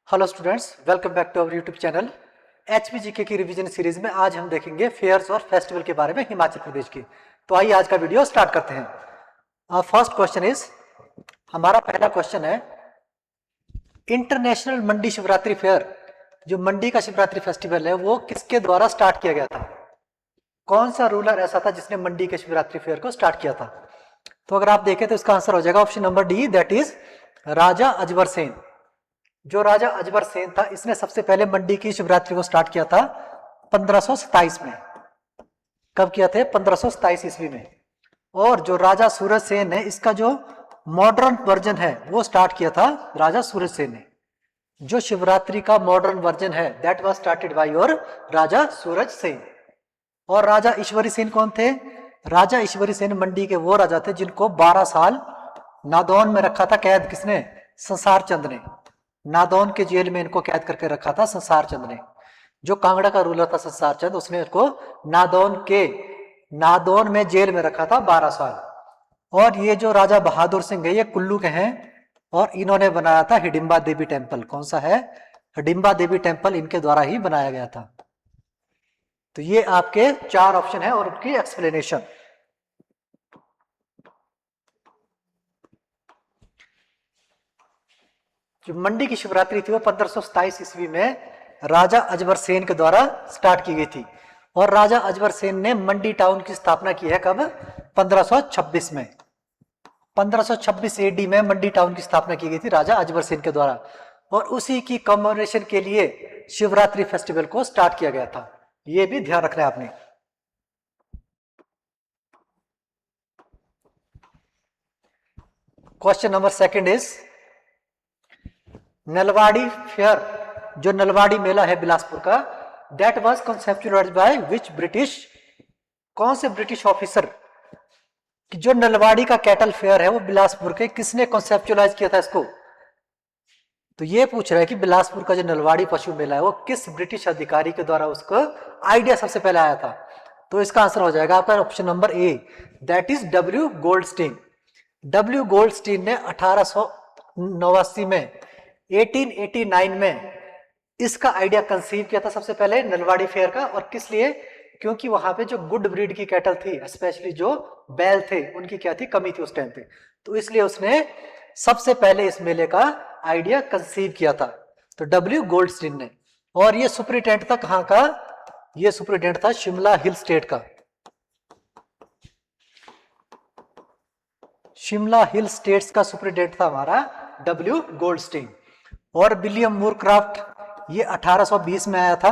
Hello students, welcome back to our YouTube channel. HPGK की revision series में आज हम देखेंगे फेयर्स और फेस्टिवल के बारे में हिमाचल प्रदेश की। तो आइए आज का वीडियो स्टार्ट करते हैं। फर्स्ट क्वेश्चन इज, हमारा पहला क्वेश्चन है, इंटरनेशनल मंडी शिवरात्रि फेयर, जो मंडी का शिवरात्रि फेस्टिवल है, वो किसके द्वारा स्टार्ट किया गया था? कौन सा रूलर ऐसा था जिसने मंडी के शिवरात्रि फेयर को स्टार्ट किया था? तो अगर आप देखें तो इसका आंसर हो जाएगा option number D, that is Raja Ajbar Sen. जो राजा अजबर सेन था, इसने सबसे पहले मंडी की शिवरात्रि को स्टार्ट किया था 1527 में। कब किया था? 1527 ईस्वी में। और जो राजा सूरज सेन है, इसका जो मॉडर्न वर्जन है वो स्टार्ट किया था राजा सूरज सेन ने। जो शिवरात्रि का मॉडर्न वर्जन है that was started by your Raja Suraj Sen. और राजा ईश्वरी सेन कौन थे? राजा ईश्वरी सेन मंडी के वो राजा थे जिनको 12 साल नादौन में रखा था कैद। किसने? संसार चंद ने। नादौन के जेल में इनको कैद करके रखा था संसार चंद ने। जो कांगड़ा का रूलर था संसार चंद, उसने इसको नादौन में जेल में रखा था 12 साल। और ये जो राजा बहादुर सिंह है, ये कुल्लू के हैं और इन्होंने बनाया था हिडिंबा देवी टेम्पल। कौन सा है? हिडिंबा देवी टेम्पल इनके द्वारा ही बनाया गया था। तो ये आपके 4 ऑप्शन है और उनकी एक्सप्लेनेशन। जो मंडी की शिवरात्रि थी वो 1527 ईस्वी में राजा अजबर सेन के द्वारा स्टार्ट की गई थी। और राजा अजबर सेन ने मंडी टाउन की स्थापना की है कब? 1526 में। 1526 एडी में मंडी टाउन की स्थापना की गई थी राजा अजबर सेन के द्वारा। और उसी की कमेमोरेशन के लिए शिवरात्रि फेस्टिवल को स्टार्ट किया गया था। यह भी ध्यान रखना है आपने। Question number second is, Nalwari fair, जो नलवाड़ी मेला है बिलासपुर का, that was conceptualised by which British, कौन से ब्रिटिश ऑफिसर? कि जो नलवाड़ी का कैटल फेयर है वो बिलासपुर के, किसने कॉन्सेप्चुअलाइज किया था इसको? तो ये पूछ रहा है कि बिलासपुर का जो नलवाड़ी पशु मेला है वो किस ब्रिटिश अधिकारी के द्वारा उसको आइडिया सबसे पहले आया था? तो इसका आंसर हो जाएगा आपका option number A, that is W Goldstein. W Goldstein ने 1889 में 1889 में इसका आइडिया कंसीव किया था सबसे पहले नलवाड़ी फेयर का। और किस लिए? क्योंकि वहां पे जो गुड ब्रीड की कैटल थी, स्पेशली जो बैल थे, उनकी क्या थी? कमी थी उस टाइम पे। तो इसलिए उसने सबसे पहले इस मेले का आइडिया कंसीव किया था, तो डब्ल्यू गोल्डस्टीन ने। और ये सुपरिटेंडेंट था कहां का? ये सुपरिटेंडेंट था शिमला हिल स्टेट का। शिमला हिल स्टेट्स का सुपरिटेंडेंट था हमारा डब्ल्यू गोल्डस्टीन। और विलियम मूरक्राफ्ट, ये 1820 में आया था।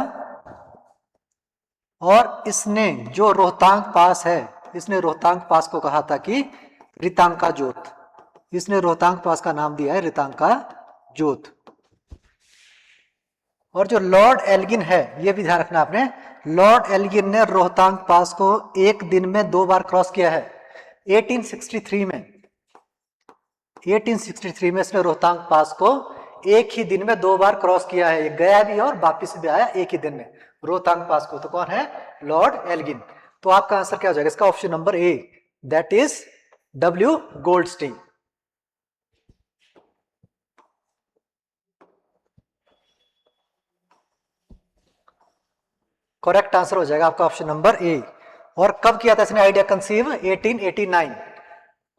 और इसने जो रोहतांग पास है, इसने रोहतांग पास को कहा था कि रितांका जोत। इसने रोहतांग पास का नाम दिया है रितांका जोत। और जो लॉर्ड एल्गिन है, ये भी ध्यान रखना आपने, लॉर्ड एल्गिन ने रोहतांग पास को एक दिन में 2 बार क्रॉस किया है। 1863 में 1863 में इसने रोहतांग पास को एक ही दिन में 2 बार क्रॉस किया है। गया भी और वापिस भी आया एक ही दिन में रोहतांग पास को। तो कौन है? Lord Elgin. तो आपका आंसर क्या हो जाएगा इसका? Option number A, that is W Goldstein. Correct answer हो जाएगा आपका ऑप्शन नंबर ए। और कब किया था इसने आइडिया कंसीव? 1889।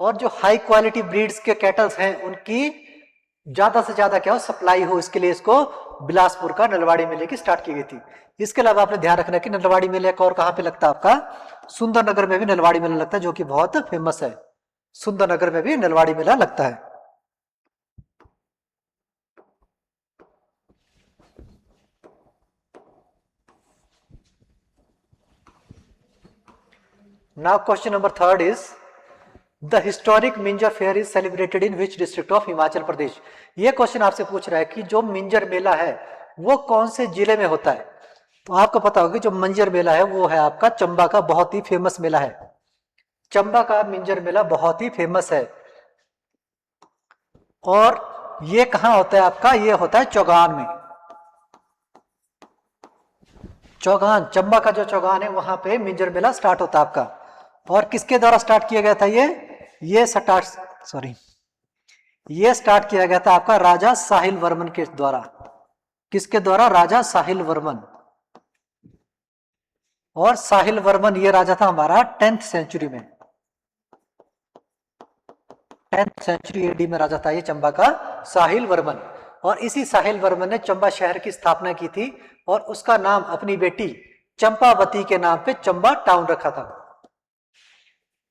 और जो हाई क्वालिटी ब्रीड्स के कैटल्स हैं उनकी ज्यादा से ज्यादा क्या हो? सप्लाई हो, इसके लिए इसको बिलासपुर का नलवाड़ी मेले की स्टार्ट की गई थी। इसके अलावा आपने ध्यान रखना कि नलवाड़ी मेले का और कहां पे लगता है आपका? सुंदरनगर में भी नलवाड़ी मेला लगता है, जो कि बहुत फेमस है। सुंदरनगर में भी नलवाड़ी मेला लगता है। Now question number third is, the historic Minjar fair is celebrated in which district of Himachal प्रदेश। ये क्वेश्चन आपसे पूछ रहा है कि जो मिंजर मेला है वो कौन से जिले में होता है? तो आपको पता होगा कि जो मिंजर मेला है वो है आपका चंबा का, बहुत ही फेमस मेला है। चंबा का मिंजर मेला बहुत ही फेमस है। और ये कहां होता है आपका? ये होता है चौगान में। चौगान, चंबा का जो चौगान है वहां पे मिंजर मेला स्टार्ट होता है आपका। और किसके द्वारा स्टार्ट किया गया था? ये स्टार्ट किया गया था आपका राजा साहिल वर्मन के द्वारा। किसके द्वारा? राजा साहिल वर्मन। और साहिल वर्मन ये राजा था हमारा 10th सेंचुरी में, 10th सेंचुरी एडी में राजा था ये चंबा का साहिल वर्मन। और इसी साहिल वर्मन ने चंबा शहर की स्थापना की थी और उसका नाम अपनी बेटी चंपावती के नाम पे चंबा टाउन रखा था।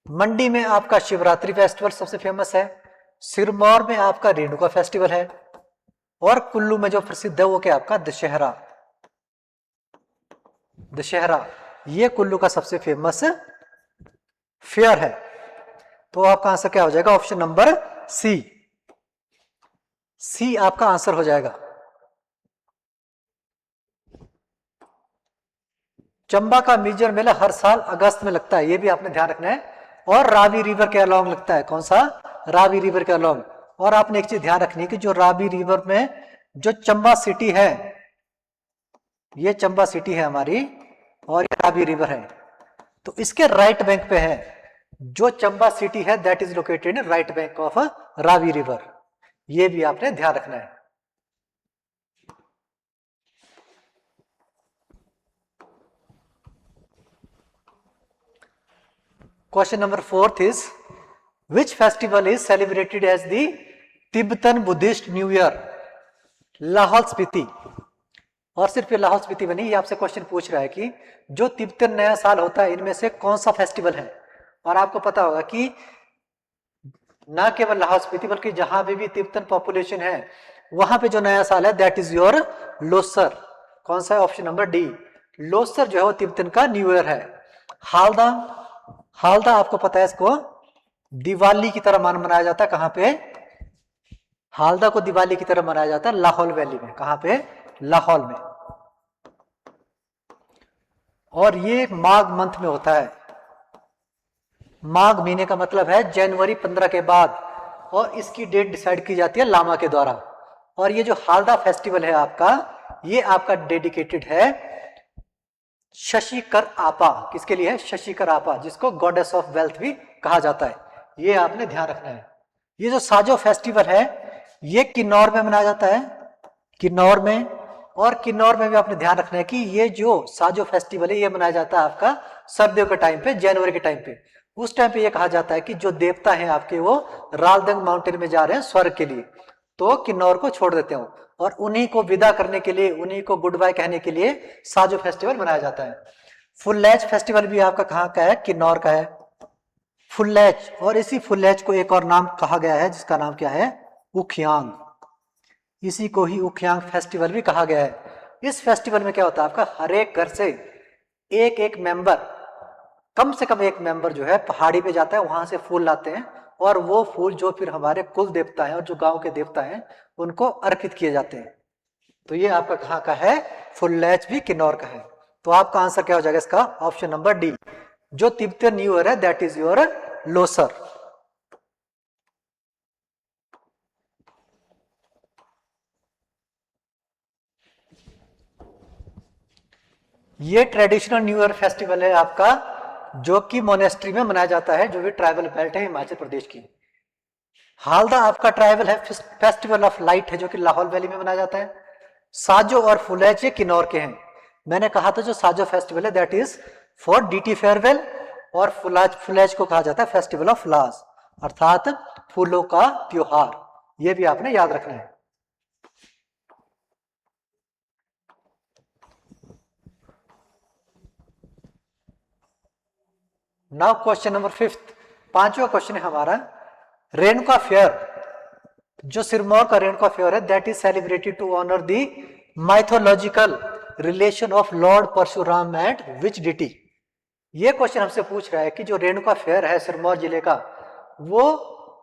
मंडी में आपका शिवरात्रि फेस्टिवल सबसे फेमस है, सिरमौर में आपका रेणुका फेस्टिवल है, और कुल्लू में जो प्रसिद्ध है वो क्या आपका दशहरा। दशहरा ये कुल्लू का सबसे फेमस फेयर है। तो आपका आंसर क्या हो जाएगा? ऑप्शन नंबर सी, सी आपका आंसर हो जाएगा। चंबा का मेजर मेला हर साल अगस्त में लगता है, ये भी आपने ध्यान रखना है, और रावी रिवर के अलॉन्ग लगता है। कौन सा? रावी रिवर के अलॉन्ग। और आपने एक चीज ध्यान रखनी है कि जो रावी रिवर में जो चंबा सिटी है, ये चंबा सिटी है हमारी और ये रावी रिवर है, तो इसके राइट बैंक पे है। जो चंबा सिटी है that is located in right bank of Ravi river, ये भी आपने ध्यान रखना है। Question number 4 is which festival is celebrated as the Tibetan Buddhist new year? Lahaul Spiti. और सिर्फ ये लाहौल स्पीति में नहीं, ये आपसे क्वेश्चन पूछ रहा है कि जो तिब्बतन नया साल होता है इनमें से कौन सा फेस्टिवल है। और आपको पता होगा कि ना केवल लाहौल स्पीति बल्कि जहां भी तिब्बतन पॉपुलेशन है वहां पे जो नया साल है दैट इज योर लोसर। कौन सा है? ऑप्शन नंबर डी, लोसर जो है वो तिब्बतन का न्यू ईयर है। हालदा, हालदा आपको पता है इसको दिवाली की तरह मनाया जाता है। कहां पे? हालदा को दिवाली की तरह मनाया जाता है लाहौल वैली में। कहां पे? लाहौल में। और ये माघ मंथ में होता है। माघ महीने का मतलब है जनवरी 15 के बाद, और इसकी डेट डिसाइड की जाती है लामा के द्वारा। और ये जो हालदा फेस्टिवल है आपका, ये आपका डेडिकेटेड है शशिकर आपा। किसके लिए है? शशिकर आपा, जिसको गॉडेस ऑफ वेल्थ भी कहा जाता है। ये आपने ध्यान रखना है। ये जो साजो फेस्टिवल है ये किन्नौर में मनाया जाता है, किन्नौर में। और किन्नौर में भी आपने ध्यान रखना है कि ये जो साजो फेस्टिवल है ये मनाया जाता है आपका सर्दियों के टाइम पे, जनवरी के टाइम पे। उस टाइम पे ये कहा जाता है कि जो देवता हैं आपके वो रालदंग माउंटेन में जा रहे हैं स्वर्ग के लिए, तो किन्नौर को छोड़ देते हो, और उन्हीं को विदा करने के लिए, उन्हीं को गुड बाय कहने के लिए साजो फेस्टिवल मनाया जाता है। फुल्लैच फेस्टिवल भी आपका कहाँ का है? किन्नौर का है, फुल्लैच। और इसी फुल्लैच को एक और नाम कहा गया है जिसका नाम क्या है? उखियांग। इसी को ही उखियांग फेस्टिवल भी कहा गया है। इस फेस्टिवल में क्या होता है आपका, हर एक घर से एक एक मेंबर, कम से कम एक मेंबर जो है पहाड़ी पे जाता है, वहां से फूल लाते हैं, और वो फूल जो फिर हमारे कुल देवता हैं और जो गांव के देवता हैं उनको अर्पित किए जाते हैं। तो ये आपका कहाँ का है? फुल्लैच भी किन्नौर का है। तो आपका आंसर क्या हो जाएगा इसका? ऑप्शन नंबर डी, जो तिब्बतन न्यू ईयर है दैट इज योर लोसर। ये ट्रेडिशनल न्यू ईयर फेस्टिवल है आपका जो कि मोनेस्ट्री में मनाया जाता है, जो भी ट्राइबल बेल्ट है हिमाचल प्रदेश की। हालदा आपका ट्राइबल है फेस्टिवल ऑफ लाइट है जो कि लाहौल वैली में मनाया जाता है। साजो और फुलैच ये किन्नौर के हैं। मैंने कहा था जो साजो फेस्टिवल है that is for deity farewell, और फुलैच को कहा जाता है फेस्टिवल ऑफ फ्लावर्स, अर्थात फूलों का त्योहार। ये भी आपने याद रखना है। नाउ क्वेश्चन नंबर 5, पांचवा क्वेश्चन है हमारा, रेणुका फेयर, जो सिरमौर का रेणुका फेयर है that is celebrated to honour the mythological relation of Lord Parshuram and which deity. ये क्वेश्चन हमसे पूछ रहा है कि जो रेणुका फेयर है सिरमौर जिले का, वो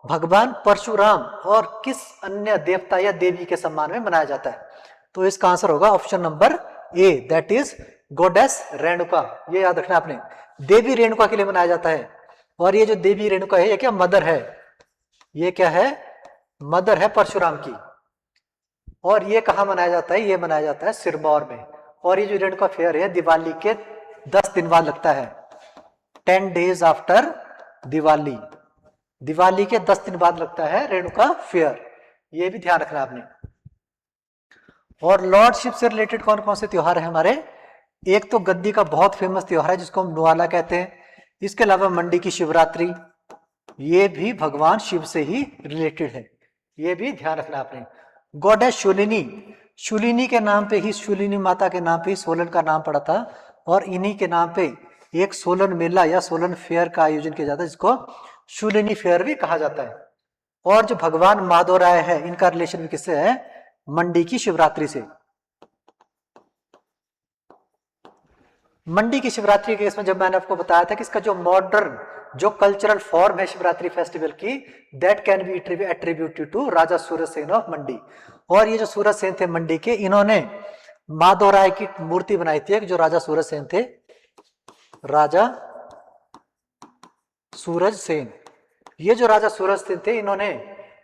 भगवान परशुराम और किस अन्य देवता या देवी के सम्मान में मनाया जाता है। तो इसका आंसर होगा option number A, that is goddess Renuka. ये याद रखना आपने, देवी रेणुका के लिए मनाया जाता है। और ये जो देवी रेणुका है ये क्या? मदर है। ये क्या है? मदर है परशुराम की। और ये कहाँ मनाया जाता है? ये मनाया जाता है सिरमौर में। और ये जो रेणुका फेयर है दिवाली के 10 दिन बाद लगता है, 10 days आफ्टर दिवाली। दिवाली के 10 दिन बाद लगता है रेणुका फेयर। ये भी ध्यान रखना आपने। और लॉर्डशिप से रिलेटेड कौन कौन से त्योहार है हमारे? एक तो गद्दी का बहुत फेमस त्योहार है जिसको हम नुआला कहते हैं। इसके अलावा मंडी की शिवरात्रि, ये भी भगवान शिव से ही रिलेटेड है, ये भी ध्यान रखना आपने। गॉडेस शूलिनी, शूलिनी के नाम पे ही, शूलिनी माता के नाम पे ही सोलन का नाम पड़ा था, और इन्हीं के नाम पे एक सोलन मेला या सोलन फेयर का आयोजन किया जाता है जिसको शूलिनी फेयर भी कहा जाता है। और जो भगवान माधवराय है, इनका रिलेशन भी किससे है? मंडी की शिवरात्रि से। मंडी की शिवरात्रि के केस में जब मैंने आपको बताया था कि इसका जो मॉडर्न जो कल्चरल फॉर्म है शिवरात्रि फेस्टिवल की, that can be attributed to Raja Surajsen of Mandi. और ये जो सूरजसेन थे मंडी के, इन्होंने माधवराय की मूर्ति बनाई थी, जो राजा सूरजसेन थे, राजा सूरजसेन। ये जो राजा सूरजसेन थे, इन्होंने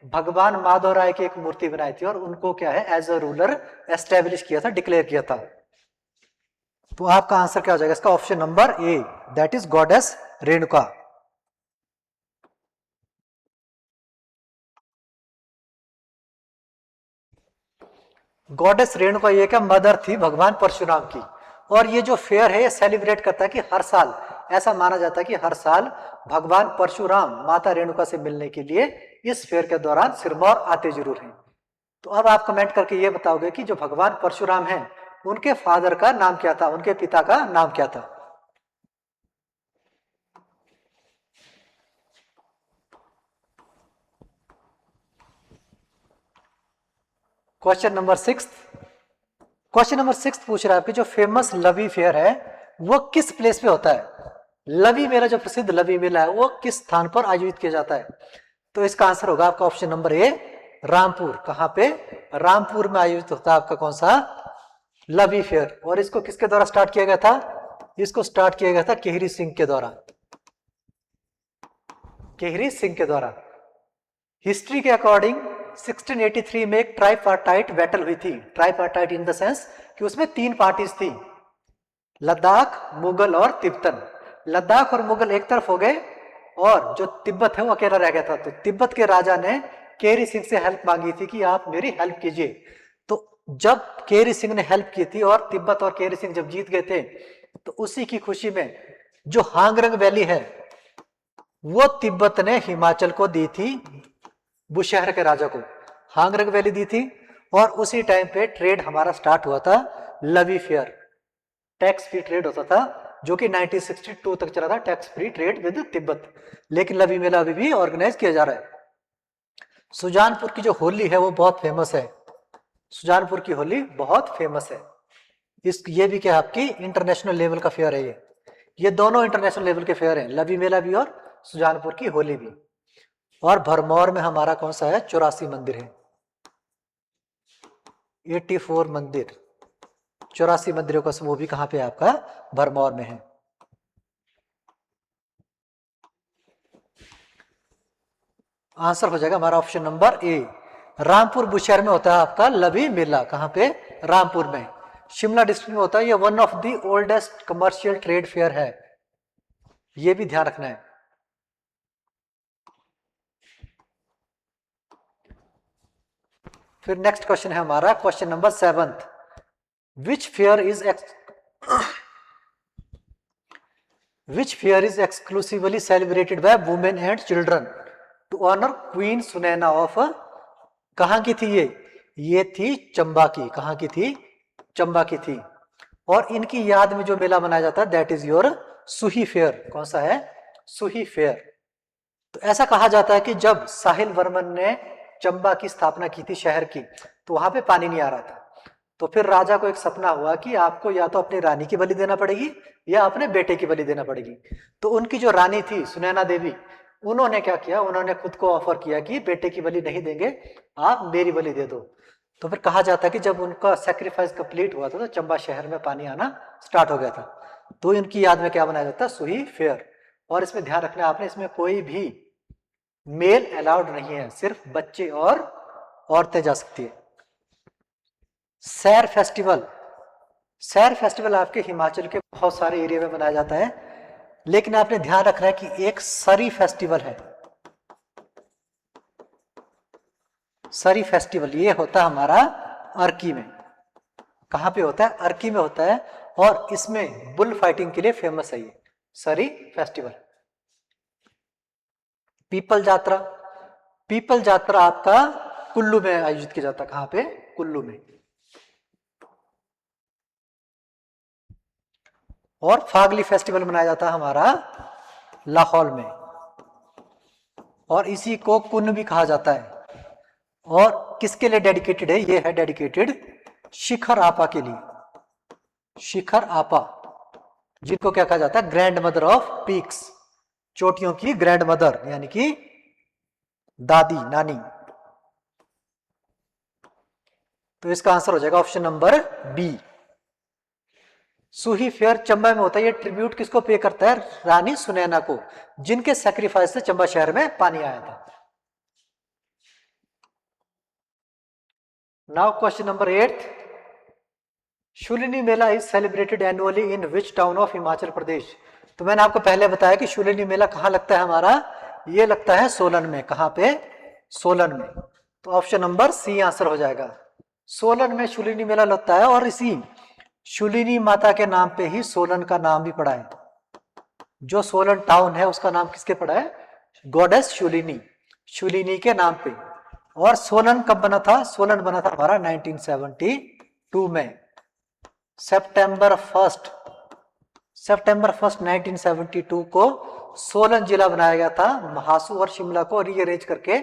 भगवान माधवराय की एक मूर्ति बनाई थी और उनको क्या है, एज अ रूलर एस्टेब्लिश किया था, डिक्लेयर किया था। तो आपका आंसर क्या हो जाएगा इसका? Option number A, that is goddess Renuka. Goddess Renuka ये क्या, मदर थी भगवान परशुराम की। और ये जो फेयर है ये सेलिब्रेट करता है कि हर साल, ऐसा माना जाता है कि हर साल भगवान परशुराम माता रेणुका से मिलने के लिए इस फेयर के दौरान सिरमौर आते जरूर हैं। तो अब आप कमेंट करके ये बताओगे कि जो भगवान परशुराम हैं, उनके फादर का नाम क्या था, उनके पिता का नाम क्या था? क्वेश्चन नंबर 6, क्वेश्चन नंबर 6 पूछ रहा है कि जो फेमस लवी फेयर है वो किस प्लेस पे होता है? लवी मेला, जो प्रसिद्ध लवी मेला है, वो किस स्थान पर आयोजित किया जाता है? तो इसका आंसर होगा आपका ऑप्शन नंबर ए, रामपुर। कहां पे? रामपुर में आयोजित होता है आपका कौन सा? लवी फेयर। और इसको किसके द्वारा स्टार्ट किया गया था? इसको स्टार्ट किया गया था केहरी सिंह के द्वारा, केहरी सिंह के द्वारा। हिस्ट्री के अकॉर्डिंग 1683 में एक ट्राइपार्टाइट बैटल हुई थी। ट्राइपार्टाइट इन द सेंस कि उसमें 3 पार्टीज थी, लद्दाख, मुगल और तिब्बतन। लद्दाख और मुगल एक तरफ हो गए और जो तिब्बत है वो अकेला रह गया था। तो तिब्बत के राजा ने केरी सिंह से हेल्प मांगी थी कि आप मेरी हेल्प कीजिए। तो जब केरी सिंह ने हेल्प की थी और तिब्बत और केरी सिंह जब जीत गए थे, तो उसी की खुशी में जो हांगरंग वैली है वो तिब्बत ने हिमाचल को दी थी, बुशहर के राजा को हांगरंग वैली दी थी। और उसी टाइम पे ट्रेड हमारा स्टार्ट हुआ था, लवी फेयर, टैक्स फ्री ट्रेड होता था, जो कि 1962 तक चला था, tax free trade with Tibet. लेकिन लवी मेला अभी भी ऑर्गेनाइज किया जा रहा है। सुजानपुर की जो होली है वो बहुत फेमस है, सुजानपुर की होली बहुत फेमस है। ये भी क्या आपकी इंटरनेशनल लेवल का फेयर है। ये दोनों इंटरनेशनल लेवल के फेयर हैं, लवी मेला भी और सुजानपुर की होली भी। और भरमौर में हमारा कौन सा है? 84 मंदिर है, 84 मंदिर, 84 मंदिरों का समूह भी कहां पे आपका? भरमौर में है। आंसर हो जाएगा हमारा option number A, Rampur Bushahr में होता है आपका लवी मेला। कहां पे? रामपुर में। शिमला डिस्ट्रिक्ट में होता है। ये one of the oldest commercial trade fair है, ये भी ध्यान रखना है। फिर नेक्स्ट क्वेश्चन है हमारा question number 7, which fair is exclusively celebrated by women and children to honour queen Sunaina of? कहां की थी ये थी चंबा की। कहां की थी? चंबा की थी। और इनकी याद में जो मेला मनाया जाता है that is your Suhi fair. कौन सा है? सुही फेयर। तो ऐसा कहा जाता है कि जब साहिल वर्मन ने चंबा की स्थापना की थी शहर की, तो वहां पे पानी नहीं आ रहा था। तो फिर राजा को एक सपना हुआ कि आपको या तो अपनी रानी की बलि देना पड़ेगी या अपने बेटे की बलि देना पड़ेगी। तो उनकी जो रानी थी सुनैना देवी, उन्होंने क्या किया, उन्होंने खुद को ऑफर किया कि बेटे की बलि नहीं देंगे, आप मेरी बलि दे दो। तो फिर कहा जाता है कि जब उनका सेक्रीफाइस कंप्लीट हुआ था तो चंबा शहर में पानी आना स्टार्ट हो गया था। तो इनकी याद में क्या बनाया जाता है? सुही फेयर। और इसमें ध्यान रखना आपने, इसमें कोई भी मेल अलाउड नहीं है, सिर्फ बच्चे और औरतें जा सकती है। सैर फेस्टिवल, सैर फेस्टिवल आपके हिमाचल के बहुत सारे एरिया में मनाया जाता है, लेकिन आपने ध्यान रखना है कि एक सरी फेस्टिवल है। सरी फेस्टिवल ये होता है हमारा अर्की में। कहाँ पे होता है? अर्की में होता है, और इसमें बुल फाइटिंग के लिए फेमस है ये सरी फेस्टिवल। पीपल यात्रा, पीपल यात्रा आपका कुल्लू में आयोजित किया जाता है। कहाँ पे? कुल्लू में। और फागली फेस्टिवल मनाया जाता है हमारा लाहौल में, और इसी को कुन्न भी कहा जाता है। और किसके लिए डेडिकेटेड है? ये है डेडिकेटेड शिखर आपा के लिए। शिखर आपा, जिनको क्या कहा जाता है? ग्रैंड मदर ऑफ पीक्स, चोटियों की ग्रैंड मदर, यानी कि दादी, नानी। तो इसका आंसर हो जाएगा option number B. Suhi fair Chamba में होता है। ये ट्रिब्यूट किसको पे करता है? रानी सुनैना को, जिनके सैक्रिफाइस से चंबा शहर में पानी आया था। Now question number 8, Shoolini Mela is celebrated annually in which town of Himachal Pradesh? तो मैंने आपको पहले बताया कि शूलिनी मेला कहां लगता है हमारा? ये लगता है सोलन में। कहां पे? सोलन में। तो ऑप्शन नंबर सी आंसर हो जाएगा। सोलन में शूलिनी मेला लगता है, और इसी शूलिनी माता के नाम पे ही सोलन का नाम भी पड़ा है। जो सोलन टाउन है उसका नाम किसके पड़ा है? गॉडेस शूलिनी, शूलिनी के नाम पे। और सोलन कब बना था? सोलन बना था हमारा 1972 में, सितंबर 1 1972 को सोलन जिला बनाया गया था। महासू और शिमला को रीअरेंज करके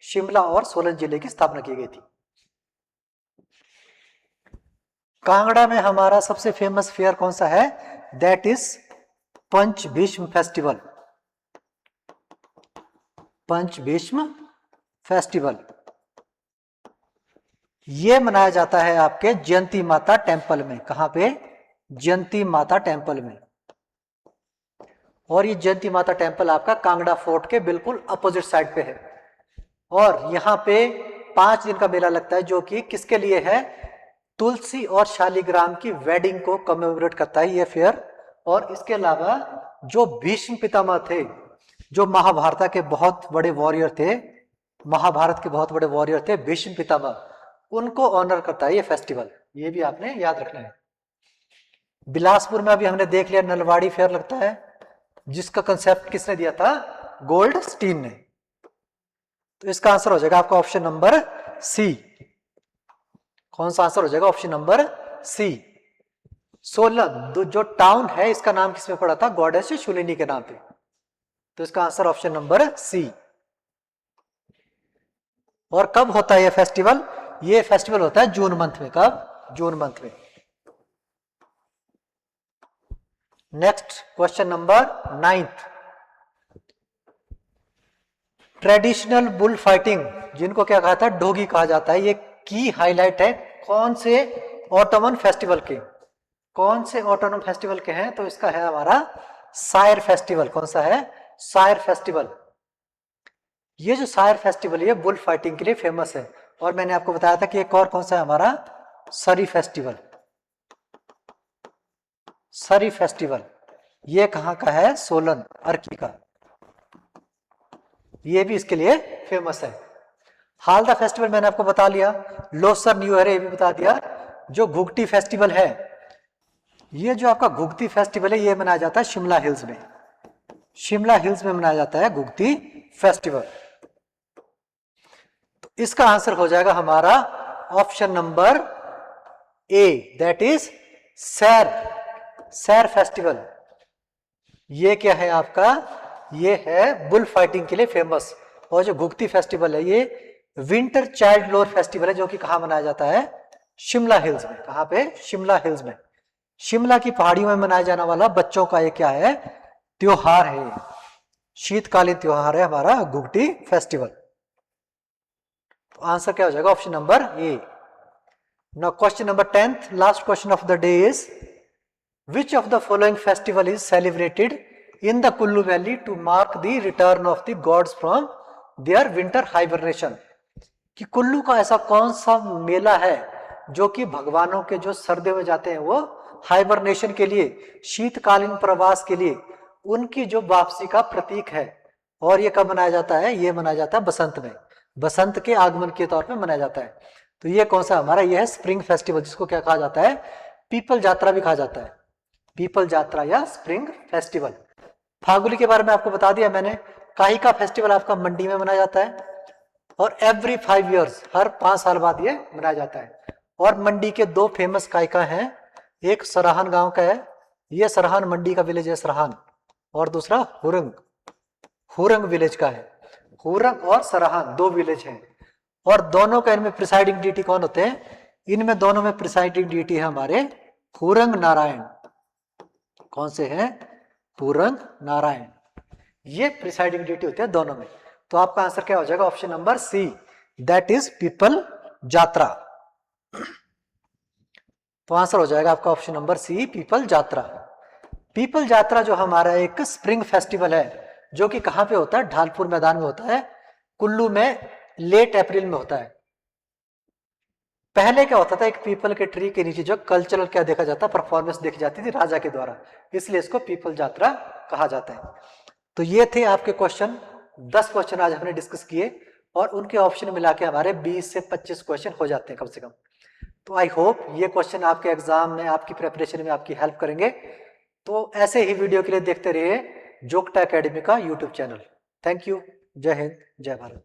शिमला और सोलन जिले की स्थापना की गई थी। कांगड़ा में हमारा सबसे फेमस फेयर कौन सा है? That is Panch Bhishm festival. Panch Bhishm festival ये मनाया जाता है आपके जयंती माता टेम्पल में। कहां पे? जयंती माता टेम्पल में। और ये जयंती माता टेम्पल आपका कांगड़ा फोर्ट के बिल्कुल अपोजिट साइड पे है। और यहाँ पे 5 दिन का मेला लगता है, जो कि किसके लिए है? तुलसी और शालिग्राम की वेडिंग को कमेमोरेट करता है ये फेयर। और इसके अलावा जो भीष्म पितामह थे, जो महाभारत के बहुत बड़े वॉरियर थे, महाभारत के बहुत बड़े वॉरियर थे भीष्म पितामह, उनको ऑनर करता है ये फेस्टिवल। ये भी आपने याद रखना है। बिलासपुर में अभी हमने देख लिया नलवाड़ी फेयर लगता है, जिसका कंसेप्ट किसने दिया था? गोल्ड स्टीन ने। तो इसका आंसर हो जाएगा आपका ऑप्शन नंबर सी। कौन सा आंसर हो जाएगा? ऑप्शन नंबर सी। सोलन जो टाउन है इसका नाम किसमें पड़ा था? गॉडेस शूलिनी के नाम पे। तो इसका आंसर ऑप्शन नंबर सी। और कब होता है ये फेस्टिवल? ये फेस्टिवल होता है जून मंथ में। कब? जून मंथ में। Next question number 9, traditional bull fighting, जिनको क्या कहा था? डोगी कहा जाता है। ये की हाईलाइट है कौन से ऑटोमन फेस्टिवल के? कौन से ऑटोनम फेस्टिवल के हैं? तो इसका है हमारा सायर फेस्टिवल। कौन सा है? सायर फेस्टिवल। ये जो सायर फेस्टिवल ये बुल फाइटिंग के लिए फेमस है। और मैंने आपको बताया था कि एक और कौन सा है हमारा? सरी फेस्टिवल। सरी फेस्टिवल ये कहां का है? सोलन, अर्की का। ये भी इसके लिए फेमस है। हालदा फेस्टिवल मैंने आपको बता लिया। लोसर न्यू ईयर ये भी बता दिया। जो घुगटी फेस्टिवल है, ये जो आपका घुगती फेस्टिवल है, ये मनाया जाता है शिमला हिल्स में। शिमला हिल्स में मनाया जाता है घुगती फेस्टिवल। तो इसका आंसर हो जाएगा हमारा option number A, that is सैर। सैर फेस्टिवल ये क्या है आपका? ये है बुल फाइटिंग के लिए फेमस। और जो घुगती फेस्टिवल है ये विंटर चाइल्ड लोर फेस्टिवल है, जो कि कहां मनाया जाता है? शिमला हिल्स में। कहां पे? शिमला हिल्स में। शिमला की पहाड़ियों में मनाया जाने वाला बच्चों का ये क्या है? त्योहार है। शीतकालीन त्योहार है हमारा घुगटी फेस्टिवल। तो आंसर क्या हो जाएगा? Option number A. Now question number 10th, last question of the day is which of the following festival is celebrated in the Kullu Valley to mark the return of the gods from their winter hibernation? कि कुल्लू का ऐसा कौन सा मेला है जो कि भगवानों के जो सर्दियों में जाते हैं वो हाइबरनेशन के लिए, शीतकालीन प्रवास के लिए, उनकी जो वापसी का प्रतीक है। और ये कब मनाया जाता है? ये मनाया जाता है बसंत में। बसंत के आगमन के तौर पे मनाया जाता है। तो ये कौन सा हमारा, ये है स्प्रिंग फेस्टिवल, जिसको क्या कहा जाता है, पीपल यात्रा भी कहा जाता है, पीपल यात्रा या स्प्रिंग फेस्टिवल। फागुली के बारे में आपको बता दिया मैंने। काई का फेस्टिवल आपका मंडी में मनाया जाता है और एवरी 5 इयर्स, हर 5 साल बाद ये मनाया जाता है। और मंडी के 2 फेमस कायका हैं, एक सराहन गांव का है, ये सराहन मंडी का विलेज है सराहन, और दूसरा हुरंग, हुरंग विलेज का है। हुरंग और सराहन 2 विलेज हैं, और दोनों का इनमें प्रिसाइडिंग डीटी कौन होते हैं, इनमें दोनों में प्रिसाइडिंग डीटी है हमारे हुरंग नारायण। कौन से हैं, हुरंग नारायण, ये प्रिसाइडिंग डीटी होते हैं दोनों में। तो आपका आंसर क्या हो जाएगा, option number C, that is Pipal Yatra. तो आंसर हो जाएगा आपका option number C, Pipal Yatra. Pipal Yatra जो हमारा एक स्प्रिंग फेस्टिवल है, जो कि कहां पे होता है, ढालपुर मैदान में होता है, कुल्लू में लेट अप्रैल में होता है। पहले क्या होता था, एक पीपल के ट्री के नीचे जो कल्चरल क्या देखा जाता, परफॉर्मेंस देखी जाती थी राजा के द्वारा, इसलिए इसको पीपल यात्रा कहा जाता है। तो ये थे आपके क्वेश्चन, 10 क्वेश्चन आज हमने डिस्कस किए, और उनके ऑप्शन मिला के हमारे 20 से 25 क्वेश्चन हो जाते हैं कम से कम। तो आई होप ये क्वेश्चन आपके एग्जाम में, आपकी प्रिपरेशन में आपकी हेल्प करेंगे। तो ऐसे ही वीडियो के लिए देखते रहिए जोगटा एकेडमी का यूट्यूब चैनल। थैंक यू, जय हिंद, जय भारत।